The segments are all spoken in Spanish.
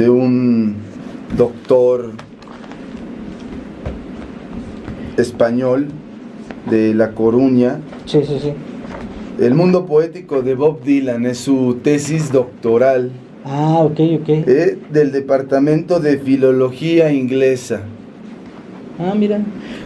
de un doctor español de La Coruña. Sí. El mundo poético de Bob Dylan es su tesis doctoral. Ah, ok. Del Departamento de Filología Inglesa. Ah, mira.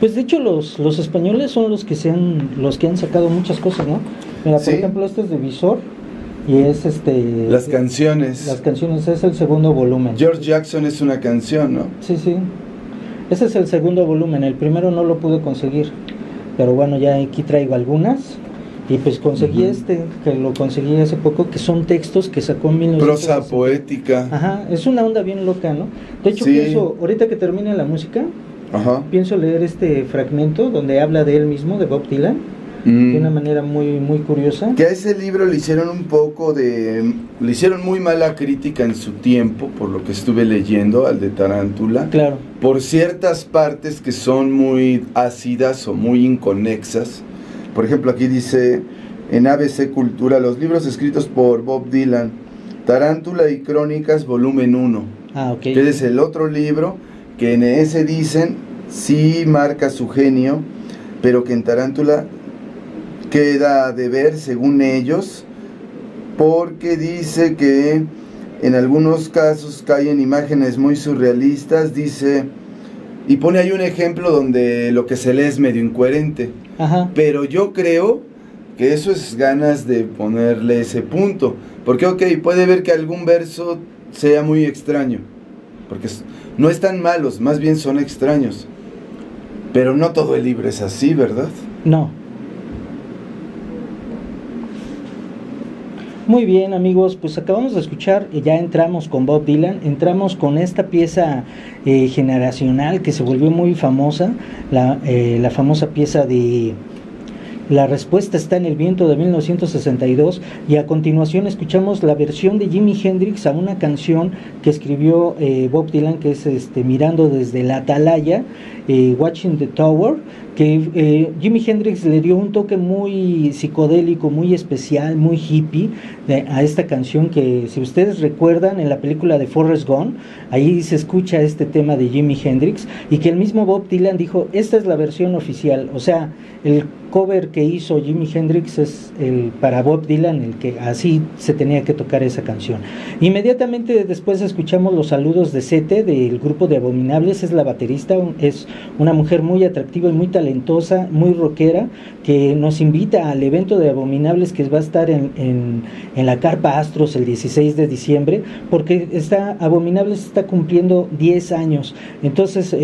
Pues de hecho los españoles son los que han sacado muchas cosas, ¿no? Mira, por ejemplo, este es de Visor y es Las canciones. Las canciones, es el segundo volumen. George Jackson es una canción, ¿no? Sí. Ese es el segundo volumen, el primero no lo pude conseguir, pero bueno, ya aquí traigo algunas. Y pues conseguí que lo conseguí hace poco, que son textos que sacó en 1960. Prosa poética. Ajá, es una onda bien loca, ¿no? De hecho, sí. Pienso, ahorita que termine la música, pienso leer este fragmento donde habla de él mismo, de Bob Dylan, de una manera muy, muy curiosa. Que a ese libro le hicieron le hicieron muy mala crítica en su tiempo, por lo que estuve leyendo, al de Tarántula. Claro. Por ciertas partes que son muy ácidas o muy inconexas. Por ejemplo, aquí dice en ABC Cultura, los libros escritos por Bob Dylan, Tarántula y Crónicas, volumen 1. Ah, ok. Que es el otro libro que en ese dicen, sí marca su genio, pero que en Tarántula queda de ver, según ellos, porque dice que en algunos casos caen imágenes muy surrealistas, dice, y pone ahí un ejemplo donde lo que se lee es medio incoherente. Ajá. Pero yo creo que eso es ganas de ponerle ese punto, porque puede ver que algún verso sea muy extraño, porque no están malos, más bien son extraños, pero no todo el libro es así, ¿verdad? No. Muy bien, amigos, pues acabamos de escuchar, ya entramos con Bob Dylan, entramos con esta pieza generacional que se volvió muy famosa, la famosa pieza de La respuesta está en el viento, de 1962, y a continuación escuchamos la versión de Jimi Hendrix a una canción que escribió Bob Dylan, que es Mirando desde la Atalaya, Watching the Tower, que Jimi Hendrix le dio un toque muy psicodélico, muy especial, muy hippie a esta canción, que si ustedes recuerdan en la película de Forrest Gump, ahí se escucha este tema de Jimi Hendrix, y que el mismo Bob Dylan dijo, esta es la versión oficial, o sea, el cover que hizo Jimi Hendrix es para Bob Dylan, el que así se tenía que tocar esa canción. Inmediatamente después escuchamos los saludos de Sete, del grupo de Abominables, es la baterista, es una mujer muy atractiva y muy talentosa, muy rockera, que nos invita al evento de Abominables que va a estar en la Carpa Astros el 16 de diciembre, porque Abominables está cumpliendo 10 años, entonces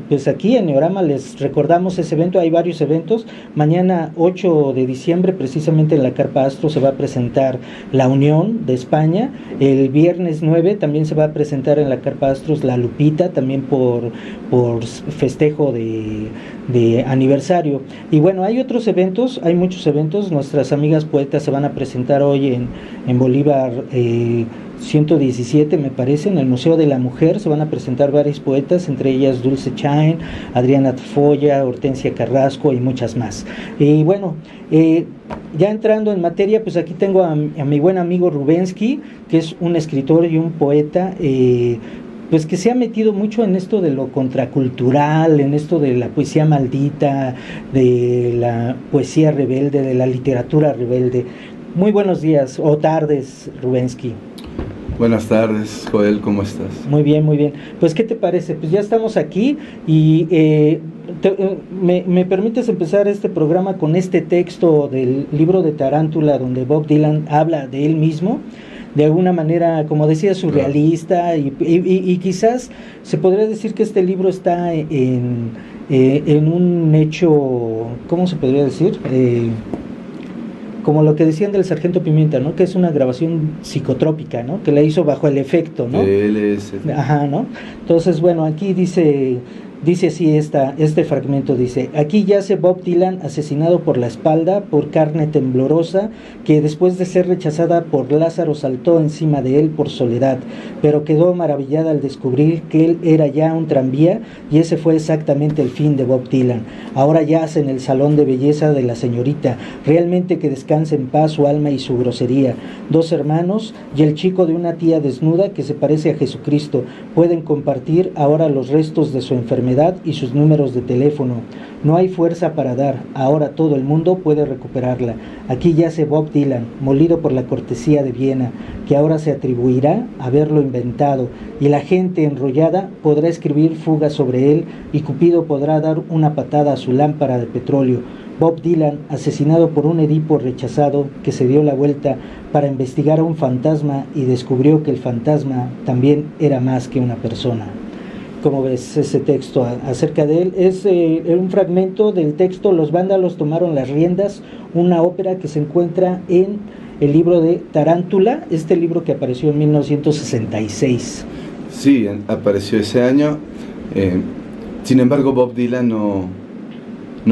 pues aquí en Neorama les recordamos ese evento, hay varios eventos. Mañana 8 de diciembre precisamente en la Carpa Astro se va a presentar La Unión de España, el viernes 9 también se va a presentar en la Carpa Astros La Lupita, también por festejo de aniversario. Y bueno, hay otros eventos, hay muchos eventos, nuestras amigas poetas se van a presentar hoy en Bolívar 117, me parece, en el Museo de la Mujer se van a presentar varias poetas, entre ellas Dulce Chain, Adriana Tafoya, Hortensia Carrasco y muchas más. Y bueno, ya entrando en materia, pues aquí tengo a mi buen amigo Rubensky, que es un escritor y un poeta, pues que se ha metido mucho en esto de lo contracultural, en esto de la poesía maldita, de la poesía rebelde, de la literatura rebelde. Muy buenos días o tardes, Rubensky. Buenas tardes, Joel, ¿cómo estás? Muy bien, muy bien. Pues, ¿qué te parece? Pues ya estamos aquí y ¿me permites empezar este programa con este texto del libro de Tarántula, donde Bob Dylan habla de él mismo, de alguna manera, como decía, surrealista, y quizás se podría decir que este libro está en un hecho, ¿cómo se podría decir? Como lo que decían del Sargento Pimienta, ¿no? Que es una grabación psicotrópica, ¿no? Que la hizo bajo el efecto, ¿no? LSD. Ajá, ¿no? Entonces, bueno, aquí dice Dice así este fragmento, dice: aquí yace Bob Dylan asesinado por la espalda, por carne temblorosa, que después de ser rechazada por Lázaro saltó encima de él por soledad, pero quedó maravillada al descubrir que él era ya un tranvía, y ese fue exactamente el fin de Bob Dylan. Ahora yace en el salón de belleza de la señorita, realmente que descanse en paz su alma y su grosería. 2 hermanos y el chico de una tía desnuda que se parece a Jesucristo pueden compartir ahora los restos de su enfermedad y sus números de teléfono. No hay fuerza para dar, ahora todo el mundo puede recuperarla. Aquí yace Bob Dylan, molido por la cortesía de Viena, que ahora se atribuirá haberlo inventado, y la gente enrollada podrá escribir fugas sobre él, y Cupido podrá dar una patada a su lámpara de petróleo. Bob Dylan, asesinado por un Edipo rechazado que se dio la vuelta para investigar a un fantasma y descubrió que el fantasma también era más que una persona. ¿Cómo ves ese texto acerca de él? Es un fragmento del texto Los vándalos tomaron las riendas, una ópera que se encuentra en el libro de Tarántula, este libro que apareció en 1966. Sí, apareció ese año. Sin embargo, Bob Dylan no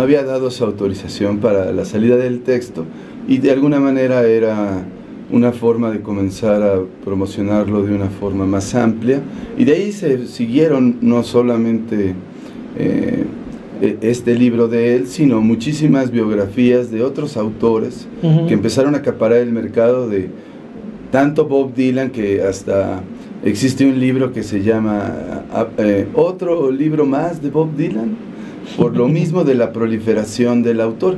había dado su autorización para la salida del texto, y de alguna manera era una forma de comenzar a promocionarlo de una forma más amplia, y de ahí se siguieron no solamente este libro de él, sino muchísimas biografías de otros autores que empezaron a acaparar el mercado de tanto Bob Dylan, que hasta existe un libro que se llama otro libro más de Bob Dylan, por lo mismo de la proliferación del autor.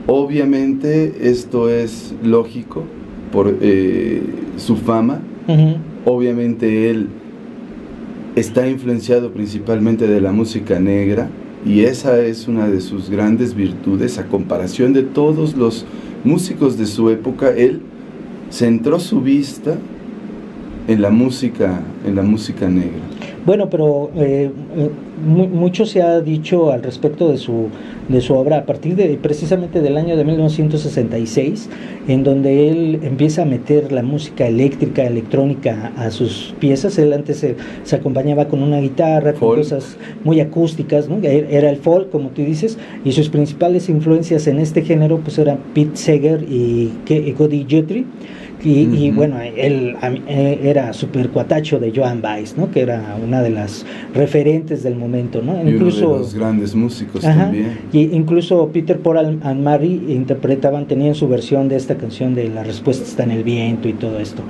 Obviamente esto es lógico por su fama. Obviamente él está influenciado principalmente de la música negra, y esa es una de sus grandes virtudes. A comparación de todos los músicos de su época, él centró su vista en la música negra. Bueno, pero mucho se ha dicho al respecto de su obra a partir de precisamente del año de 1966, en donde él empieza a meter la música eléctrica, electrónica a sus piezas. Él antes se acompañaba con una guitarra, con cosas muy acústicas, ¿no? Era el folk, como tú dices, y sus principales influencias en este género pues eran Pete Seeger y Cody Guthrie. Y bueno, él era súper cuatacho de Joan Baez, ¿no? Que era una de las referentes del momento, ¿no? Y incluso uno de los grandes músicos también. Y incluso Peter, Paul and Mary tenían su versión de esta canción de La respuesta está en el viento y todo esto.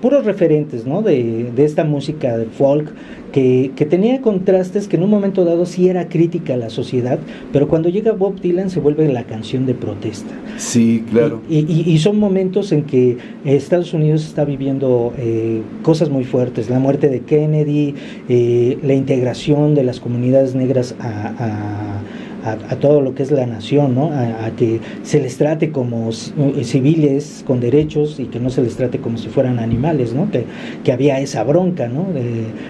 Puros referentes, ¿no? De esta música de folk que tenía contrastes, que en un momento dado sí era crítica a la sociedad, pero cuando llega Bob Dylan se vuelve la canción de protesta. Sí, claro. Y son momentos en que Estados Unidos está viviendo cosas muy fuertes: la muerte de Kennedy, la integración de las comunidades negras a todo lo que es la nación, ¿no? A que se les trate como civiles con derechos y que no se les trate como si fueran animales, ¿no? Que había esa bronca, ¿no?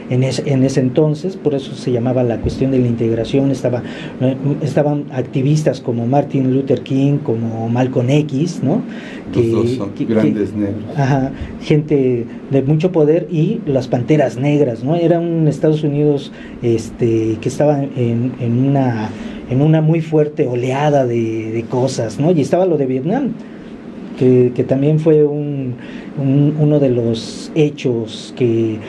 En ese entonces, por eso se llamaba la cuestión de la integración. Estaban activistas como Martin Luther King, como Malcolm X, ¿no? Los dos son grandes negros. Gente de mucho poder, y las Panteras Negras, ¿no? Era un Estados Unidos que estaba en una muy fuerte oleada de cosas, ¿no? Y estaba lo de Vietnam, que también fue uno de los hechos que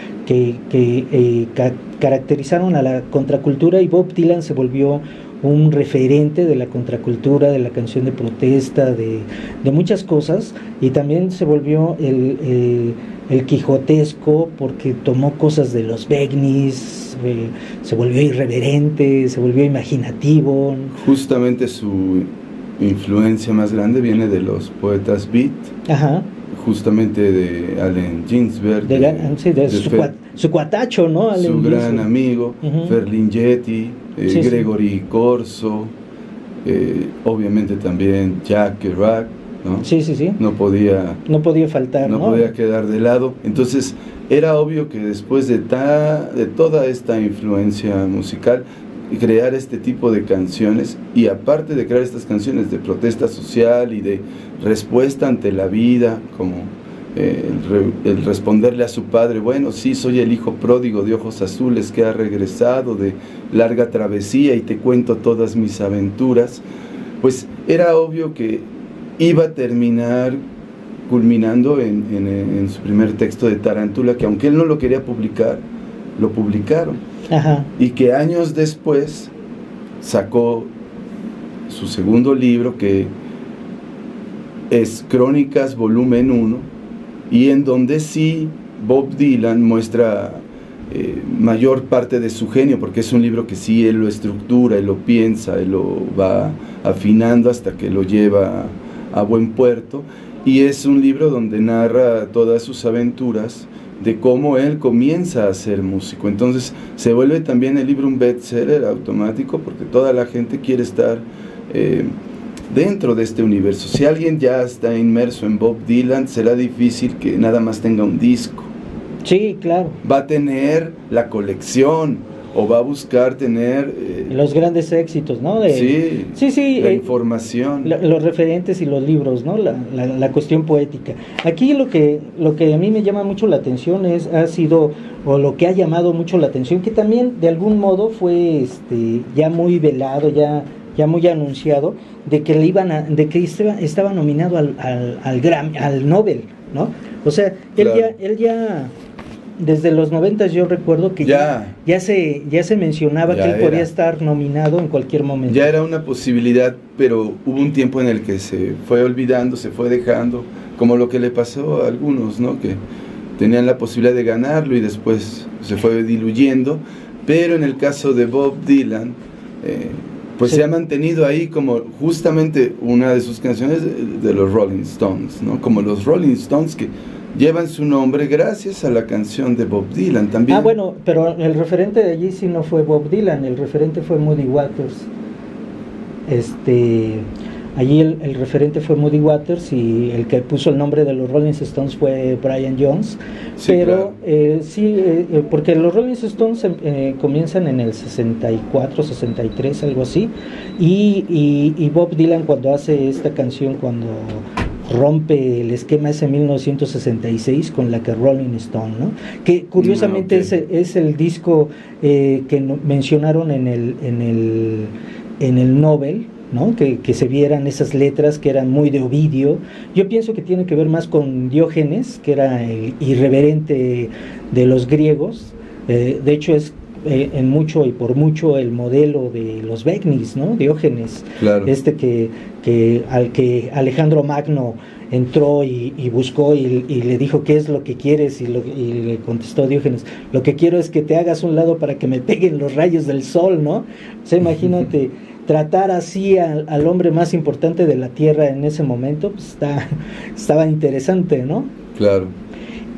caracterizaron a la contracultura, y Bob Dylan se volvió un referente de la contracultura, de la canción de protesta, de muchas cosas, y también se volvió el quijotesco, porque tomó cosas de los Begnis, se volvió irreverente, se volvió imaginativo. Justamente su influencia más grande viene de los poetas beat, justamente de Allen Ginsberg, su cuatacho, ¿no? Allen su gran Ginsberg. amigo, Ferlinghetti, Gregory Corso, obviamente también Jack Kerouac, ¿no? Sí. No podía faltar, ¿no? Podía quedar de lado. Entonces era obvio que después de toda esta influencia musical, crear este tipo de canciones, y aparte de crear estas canciones de protesta social y de respuesta ante la vida, como el responderle a su padre, bueno, sí, soy el hijo pródigo de ojos azules que ha regresado de larga travesía y te cuento todas mis aventuras, pues era obvio que iba a terminar culminando en su primer texto de Tarántula, que aunque él no lo quería publicar, lo publicaron. Ajá. Y que años después sacó su segundo libro, que es Crónicas volumen 1, y en donde sí Bob Dylan muestra mayor parte de su genio, porque es un libro que sí él lo estructura, él lo piensa, él lo va afinando hasta que lo lleva a buen puerto, y es un libro donde narra todas sus aventuras de cómo él comienza a ser músico. Entonces se vuelve también el libro un bestseller automático, porque toda la gente quiere estar dentro de este universo. Si alguien ya está inmerso en Bob Dylan, será difícil que nada más tenga un disco. Sí, claro. Va a tener la colección, o va a buscar tener los grandes éxitos, ¿no? Sí, la información, los referentes y los libros, ¿no? La cuestión poética. Aquí lo que a mí me llama mucho la atención ha sido lo que ha llamado mucho la atención, que también de algún modo fue ya muy velado, ya muy anunciado, de que estaba nominado al Grammy, al Nobel, ¿no? O sea, claro. él ya desde los 90 yo recuerdo que ya se mencionaba que él podía estar nominado en cualquier momento. Ya era una posibilidad, pero hubo un tiempo en el que se fue olvidando, se fue dejando, como lo que le pasó a algunos, ¿no? Que tenían la posibilidad de ganarlo y después se fue diluyendo, pero en el caso de Bob Dylan, pues se ha mantenido ahí como justamente una de sus canciones de los Rolling Stones, ¿no? Como los Rolling Stones, que llevan su nombre gracias a la canción de Bob Dylan también. Bueno, pero el referente de allí sí no fue Bob Dylan, el referente fue Muddy Waters. Allí el referente fue Muddy Waters, y el que puso el nombre de los Rolling Stones fue Brian Jones. Sí, pero claro. porque los Rolling Stones comienzan en el 64, 63, algo así, y Bob Dylan, cuando hace esta canción, cuando rompe el esquema ese 1966 con la que Rolling Stone, ¿no? Que curiosamente es el disco que mencionaron en el Nobel, ¿no? Que se vieran esas letras que eran muy de Ovidio. Yo pienso que tiene que ver más con Diógenes, que era el irreverente de los griegos. De hecho es en mucho y por mucho el modelo de los Begnis, ¿no? Diógenes, claro. Que al que Alejandro Magno entró y buscó y le dijo, ¿qué es lo que quieres? Y le contestó Diógenes, lo que quiero es que te hagas un lado para que me peguen los rayos del sol, ¿no? O sea, imagínate tratar así al hombre más importante de la tierra en ese momento, pues estaba interesante, ¿no? Claro.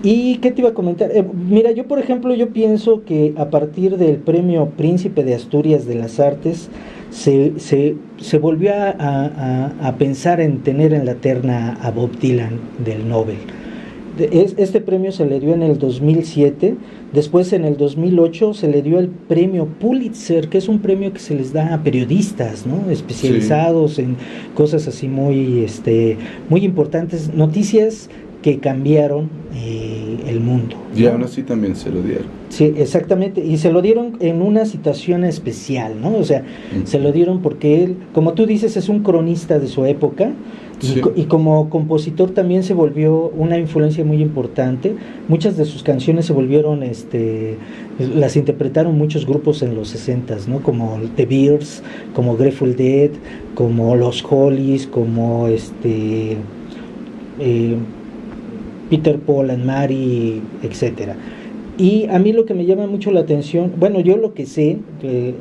¿Y qué te iba a comentar? Mira, yo por ejemplo, yo pienso que a partir del premio Príncipe de Asturias de las Artes se volvió a pensar en tener en la terna a Bob Dylan del Nobel. Este premio se le dio en el 2007, después en el 2008 se le dio el premio Pulitzer, que es un premio que se les da a periodistas, ¿no? Especializados en cosas así muy importantes, noticias que cambiaron el mundo, ¿no? Y aún así también se lo dieron. Sí, exactamente, y se lo dieron en una situación especial, ¿no? O sea, se lo dieron porque él, como tú dices, es un cronista de su época, y como compositor también se volvió una influencia muy importante. Muchas de sus canciones se volvieron, las interpretaron muchos grupos en los 60s, ¿no? Como The Bears, como Grateful Dead, como los Hollies, como Peter, Paul and Mary, etcétera. Y a mí lo que me llama mucho la atención, bueno, yo lo que sé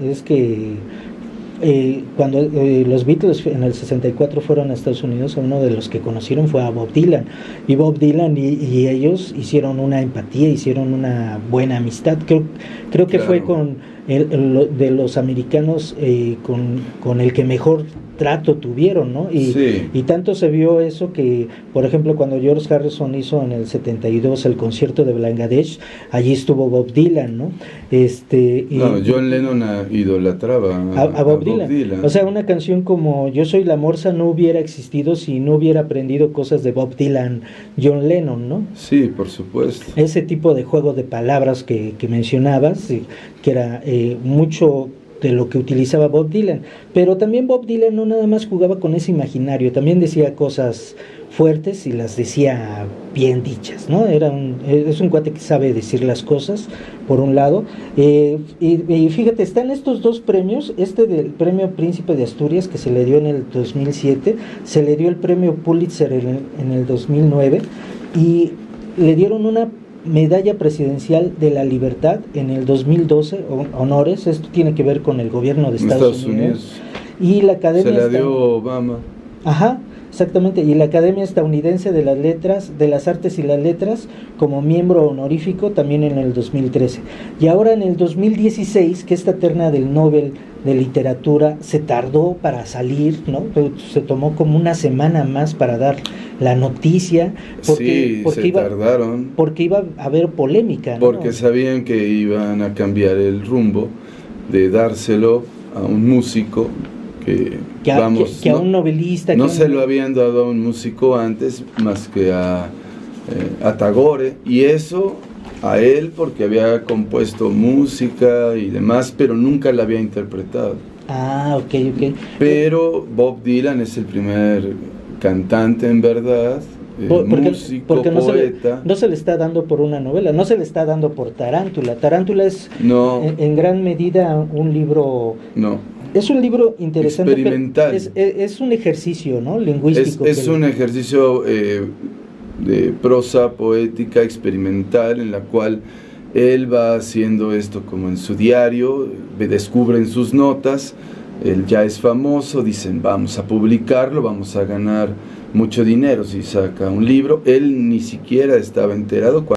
es que cuando los Beatles en el 64 fueron a Estados Unidos, uno de los que conocieron fue a Bob Dylan, y Bob Dylan y ellos hicieron una empatía, hicieron una buena amistad. Creo que claro. fue con de los americanos con el que mejor trato tuvieron, ¿no? Y tanto se vio eso que, por ejemplo, cuando George Harrison hizo en el 72 el concierto de Bangladesh, allí estuvo Bob Dylan, ¿no? John Lennon idolatraba a Bob Dylan. O sea, una canción como Yo soy la morsa no hubiera existido si no hubiera aprendido cosas de Bob Dylan, John Lennon, ¿no? Sí, por supuesto. Ese tipo de juego de palabras que mencionabas, que era mucho de lo que utilizaba Bob Dylan, pero también Bob Dylan no nada más jugaba con ese imaginario, también decía cosas fuertes y las decía bien dichas, ¿no? Es un cuate que sabe decir las cosas, por un lado, y fíjate, están estos dos premios, del premio Príncipe de Asturias que se le dio en el 2007, se le dio el premio Pulitzer en el 2009, y le dieron una medalla presidencial de la libertad en el 2012, honores. Esto tiene que ver con el gobierno de Estados Unidos. Y la academia se la dio Obama. Ajá, exactamente, y la Academia Estadounidense de las Letras, de las Artes y las Letras, como miembro honorífico también en el 2013. Y ahora en el 2016, que esta terna del Nobel de Literatura se tardó para salir, ¿no? Se tomó como una semana más para dar la noticia, porque tardaron. Porque iba a haber polémica, ¿no? Porque sabían que iban a cambiar el rumbo de dárselo a un músico que a un novelista. No se lo habían dado a un músico antes más que a Tagore, y eso a él porque había compuesto música y demás, pero nunca la había interpretado. Ok. Pero Bob Dylan es el primer cantante en verdad, músico, porque poeta. No se le está dando por una novela, no se le está dando por Tarántula. Tarántula es en gran medida un libro. Es un libro interesante. Experimental. Es un ejercicio, ¿no? Lingüístico. Es un ejercicio de prosa poética experimental en la cual él va haciendo esto como en su diario, descubren sus notas, él ya es famoso, dicen vamos a publicarlo, vamos a ganar mucho dinero si saca un libro. Él ni siquiera estaba enterado